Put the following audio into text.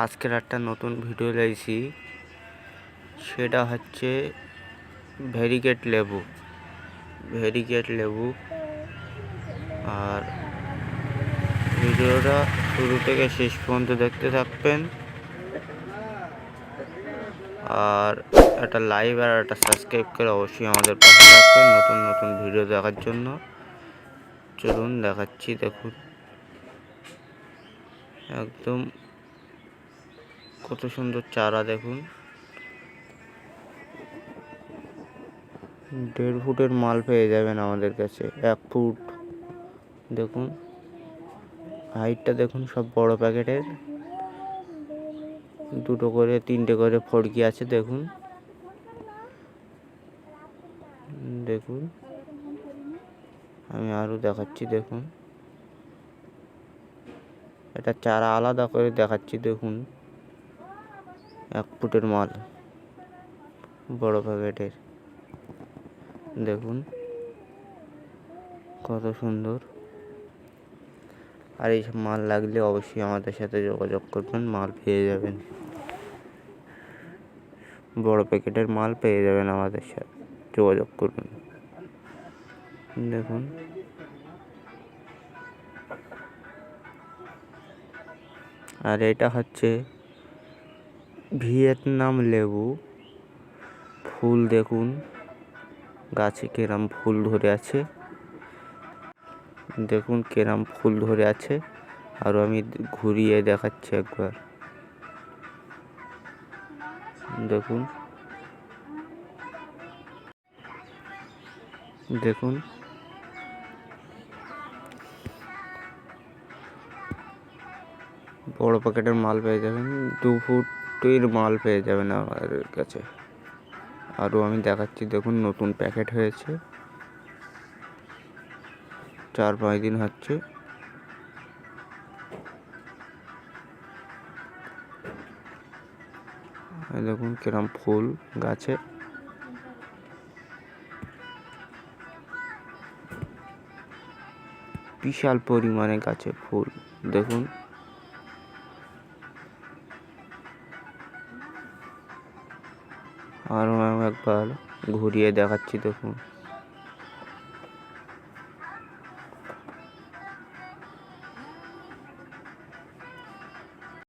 আজকের একটা নতুন ভিডিও লাইছি, সেটা হচ্ছে ভেরিগেট লেবু। আর ভিডিওটা শুরু থেকে শেষ পর্যন্ত দেখতে থাকবেন। আর একটা লাইক আর একটা সাবস্ক্রাইব করে অবশ্যই আমাদের পাশে থাকবেন নতুন নতুন ভিডিও দেখার জন্য। চলুন দেখাচ্ছি, দেখুন একদম কত সুন্দর চারা। দেখুন 1.5 ফুটের মাল পেয়ে যাবেন আমাদের কাছে। 1 ফুট দেখুন, হাইটটা দেখুন, সব বড় প্যাকেটের। 2টো করে 3টে করে ফড়কি আছে। দেখুন দেখুন আমি আরও দেখাচ্ছি। দেখুন এটা চারা আলাদা করে দেখাচ্ছি। দেখুন 1 ফুটের মাল, বড় প্যাকেটের। দেখুন কত সুন্দর। আর এইসব মাল লাগলে অবশ্যই আমাদের সাথে যোগাযোগ করবেন, মাল পেয়ে যাবেন। বড় প্যাকেটের মাল পেয়ে যাবেন, আমাদের সাথে যোগাযোগ করবেন। দেখুন আর এটা হচ্ছে ভিয়েতনাম লেবু। ফুল দেখুন গাছে কেরাম ফুল ধরে আছে। দেখুন কেরাম ফুল ধরে আছে। আর আমি ঘুরিয়ে দেখাচ্ছি একবার। দেখুন দেখুন বড় প্যাকেটের মাল পেয়ে যাবেন, 2 ফুটের মাল পেয়ে যাবেন আমাদের কাছে। আরও আমি দেখাচ্ছি। দেখুন নতুন প্যাকেট হয়েছে, 4-5 দিন হচ্ছে। দেখুন কিরম ফুল গাছে। বিশাল পরিমাণে গাছে ফুল। দেখুন আরও একবার ঘুরিয়ে দেখাচ্ছি। দেখুন